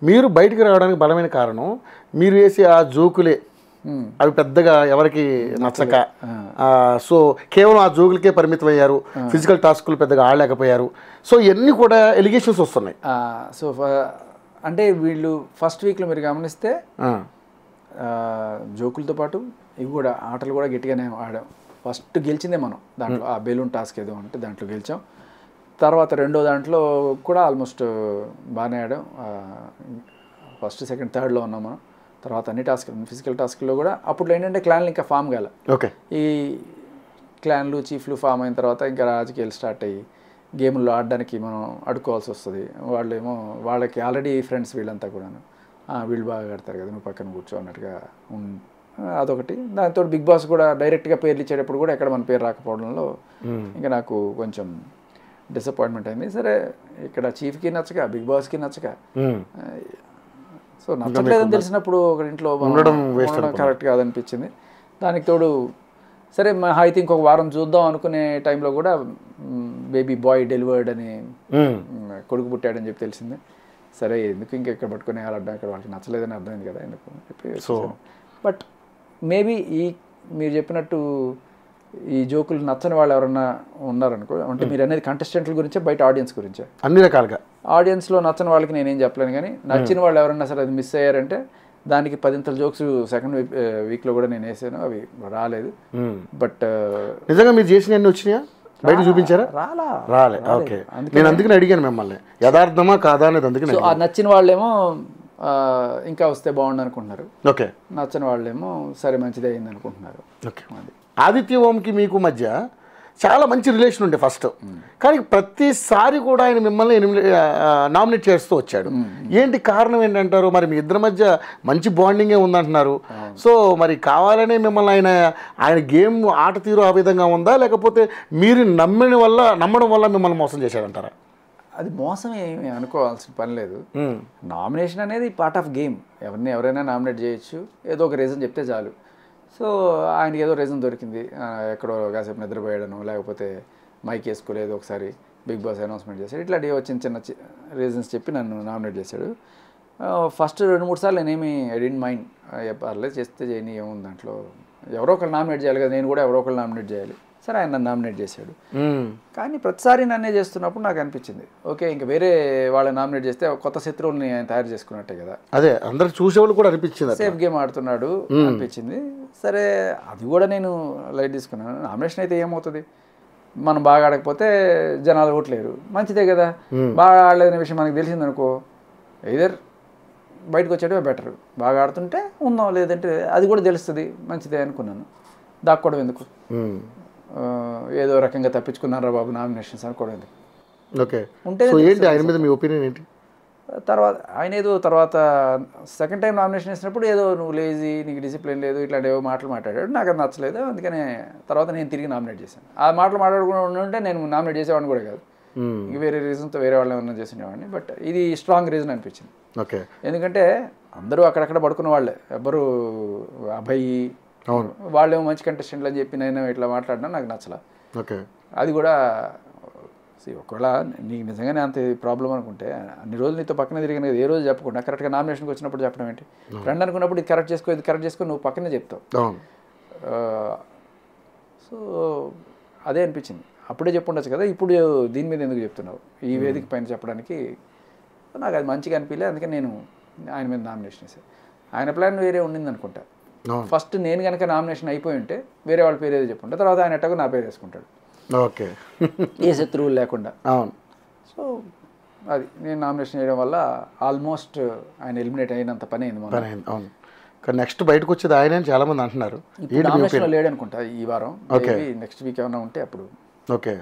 మీరు బయటికి రావడానికి బలమైన కారణం మీరు వేసే ఆ జోకులే. అవి పెద్దగా ఎవరికి నచ్చక సో కేవలం ఆ జోకులకే పరిమితం అయ్యారు. ఫిజికల్ టాస్కులు పెద్దగా ఆడలేకపోయారు. సో ఇవన్నీ కూడా ఎలిగేషన్స్ వస్తున్నాయి. సో అంటే వీళ్ళు ఫస్ట్ వీక్లో మీరు గమనిస్తే జోకులతో పాటు ఇవి కూడా ఆటలు కూడా గట్టిగానే ఆడాం. ఫస్ట్ గెలిచిందే మనం దాంట్లో, ఆ బెలూన్ టాస్క్ ఏదో అంటే దాంట్లో గెలిచాం. తర్వాత రెండో దాంట్లో కూడా ఆల్మోస్ట్ బాగానే ఆడాం. ఫస్ట్ సెకండ్ థర్డ్లో ఉన్నాం మనం. తర్వాత అన్ని టాస్క్లు ఫిజికల్ టాస్క్లో కూడా అప్పుడు ఏంటంటే క్లాన్లు ఇంకా ఫామ్ కాల. ఓకే, ఈ క్లాన్లు చీఫ్లు ఫామ్ అయిన తర్వాత ఇంకా రాజకీయాలు స్టార్ట్ అయ్యి గేముల్లో ఆడడానికి మనం అడుకోవాల్సి వస్తుంది. వాళ్ళేమో వాళ్ళకి ఆల్రెడీ ఫ్రెండ్స్ వీళ్ళంతా కూడాను వీళ్ళు బాగా ఆడతారు కదా నువ్వు పక్కన కూర్చో అన్నట్టుగా అదొకటి. దాంతో బిగ్ బాస్ కూడా డైరెక్ట్గా పేర్లు ఇచ్చేటప్పుడు కూడా ఎక్కడ మన పేరు రాకపోవడంలో ఇంకా నాకు కొంచెం డిసప్పాయింట్మెంట్ అయింది. సరే ఇక్కడ చీఫ్కి నచ్చక బిగ్ బాస్కి నచ్చక సో నచ్చట్లేదని తెలిసినప్పుడు ఒక ఇంట్లో ఉండడం కరెక్ట్ కాదనిపించింది. దానికి తోడు సరే అయితే ఇంకొక వారం చూద్దాం అనుకునే టైంలో కూడా బేబీ బాయ్ డెలివర్డ్ అని కొడుకు పుట్టాడని చెప్పి తెలిసింది. సరే ఎందుకు ఇంకా ఇక్కడ పట్టుకుని ఆడడం, ఇక్కడ వాళ్ళకి నచ్చలేదని అర్థమైంది కదా ఎందుకు చెప్పి. సో బట్ మేబీ మీరు చెప్పినట్టు ఈ జోకులు నచ్చని వాళ్ళు ఎవరన్నా ఉన్నారనుకో, అంటే మీరు అనేది కంటెస్టెంట్ల గురించే బయట ఆడియన్స్ గురించే అన్ని రకాలుగా. ఆడియన్స్లో నచ్చని వాళ్ళకి నేనేం చెప్పలేను, కానీ నచ్చిన వాళ్ళు ఎవరన్నా సరే అది మిస్ అయ్యారంటే దానికి 10 జోక్స్ సెకండ్ వీక్లో కూడా నేను వేసాను, అవి రాలేదు. బట్ నిజంగా మీరు చేసిన అన్ని వచ్చినాయా, బయట చూపించారా? రాలే. ఓకే, నేను అందుకని అడిగాను మిమ్మల్ని యథార్థమా కాదా అనేది. అందుకని ఆ నచ్చిన వాళ్ళేమో ఇంకా వస్తే బాగుండు అనుకుంటున్నారు. ఓకే, నచ్చని వాళ్ళేమో సరే మంచిది అయింది అనుకుంటున్నారు. ఓకే, ఆదిత్య ఓంకి మీకు మధ్య చాలా మంచి రిలేషన్ ఉండే ఫస్ట్, కానీ ప్రతిసారి కూడా ఆయన మిమ్మల్ని నామినేట్ చేస్తూ వచ్చాడు. ఏంటి కారణం ఏంటంటారు? మరి మీ ఇద్దరి మధ్య మంచి బాండింగే ఉందంటున్నారు. సో మరి కావాలనే మిమ్మల్ని ఆయన గేమ్ ఆట తీరు ఆ విధంగా ఉందా, లేకపోతే మీరు నమ్మడం వల్ల మిమ్మల్ని మోసం చేశాడంటారా? అది మోసం ఏమి అనుకోవాల్సిన పని లేదు. నామినేషన్ అనేది పార్ట్ ఆఫ్ గేమ్. ఎవరైనా నామినేట్ చేయొచ్చు, ఏదో ఒక రీజన్ చెప్తే చాలు. సో ఆయనకి ఏదో రీజన్ దొరికింది, ఎక్కడో కాసేపు నిద్రపోయాడను, లేకపోతే మైక్ వేసుకోలేదు, ఒకసారి బిగ్ బాస్ అనౌన్స్మెంట్ చేశాడు, ఇట్లాంటి చిన్న రీజన్స్ చెప్పి నన్ను నామినేట్ చేశాడు. ఫస్ట్ 2-3 సార్లు నేనేమి ఐ డెంట్ మైండ్, పర్లేదు చేస్తే చేయని ఏముంది దాంట్లో, ఎవరో ఒకరు నామినేట్ చేయాలి కదా, నేను కూడా ఎవరో ఒకరు నామినేట్ చేయాలి. సరే ఆయన నన్ను నామినేట్ చేశాడు. కానీ ప్రతిసారి నన్నే చేస్తున్నప్పుడు నాకు అనిపించింది, ఓకే ఇంకా వేరే వాళ్ళని నామినేట్ చేస్తే కొత్త శత్రువుల్ని ఆయన తయారు చేసుకున్నట్టే కదా, అదే అందరు చూసేవాళ్ళు కూడా అనిపించింది, సేఫ్ గేమ్ ఆడుతున్నాడు అనిపించింది. సరే అది కూడా నేను లైట్ తీసుకున్నాను. నామినేషన్ అయితే ఏమవుతుంది, మనం బాగా ఆడకపోతే జనాలు ఓట్లేరు, మంచిదే కదా. బాగా ఆడలేదనే విషయం మనకు తెలిసిందనుకో, ఎయిదర్ బయటకు వచ్చేటమే బెటర్, బాగా ఆడుతుంటే ఉందాం, లేదంటే అది కూడా తెలుస్తుంది, మంచిదే అనుకున్నాను. దాక్కోవడం ఎందుకు, ఏదో రకంగా తప్పించుకున్నారా బాబు నామినేషన్స్ అనుకోవడం ఎందుకు. ఓకే, ఏంటి ఆయన మీద మీ ఒపీనియన్ ఏంటి? తర్వాత సెకండ్ టైం నామినేషన్ వేసినప్పుడు ఏదో నువ్వు లేజీ, నీకు డిసిప్లిన్ లేదు, ఇట్లాంటి ఏవో మాటలు మాట్లాడాడు, నాకు అది నచ్చలేదు. అందుకనే తర్వాత నేను తిరిగి నామినేట్ చేశాను. ఆ మాటలు మాట్లాడుకుని ఉంటే నేను నామినేట్ చేసేవాడిని కూడా కాదు, ఇంక వేరే రీజన్తో వేరే వాళ్ళు ఏమన్నా చేసేవాడిని. బట్ ఇది స్ట్రాంగ్ రీజన్ అనిపించింది. ఓకే, ఎందుకంటే అందరూ అక్కడక్కడ పడుకున్న వాళ్ళే, ఎవ్వరు అబ్బాయి వాళ్ళేమో మంచి కంటెస్టెంట్లు అని చెప్పి నేను ఇట్లా మాట్లాడినా నాకు నచ్చలా. ఓకే, అది కూడా ఒకవేళ నీకు నిజంగానే అంత ప్రాబ్లం అనుకుంటే అన్ని రోజులు నీతో పక్కన తిరిగిన కదా, ఏ రోజు చెప్పకుండా కరెక్ట్గా నామినేషన్కి వచ్చినప్పుడు చెప్పడం ఏంటి? ఫ్రెండ్ అనుకున్నప్పుడు ఇది కరెక్ట్ చేసుకో నువ్వు పక్కనే చెప్తావు. సో అదే అనిపించింది, అప్పుడే చెప్పుండొచ్చు కదా, ఇప్పుడు దీని మీద ఎందుకు చెప్తున్నావు ఈ వేదిక పైన చెప్పడానికి. నాకు అది మంచిగా అనిపించలే, అందుకే నేను ఆయన మీద నామినేషన్ వేసాను. ఆయన ప్లాన్ వేరే ఉండింది అనుకుంటా. ఫస్ట్ నేను కనుక నామినేషన్ అయిపోయి ఉంటే వేరే వాళ్ళ పేరు ఏదో చెప్పుంటే, తర్వాత ఆయన ఎట్టగా నా పేరు వేసుకుంటాడు. ఓకే, ఏ శత్రువులు లేకుండా. అవును. సో అది నేను నామినేషన్ చేయడం వల్ల ఆల్మోస్ట్ ఆయన ఎలిమినేట్ అయినంత పని అయింది. అవును, కానీ నెక్స్ట్ బయటకు వచ్చేది ఆయన చాలా మంది అంటున్నారు. నామినేషన్లో లేడు అనుకుంటా ఈ వారం, నెక్స్ట్ వీక్ ఏమైనా ఉంటే అప్పుడు. ఓకే.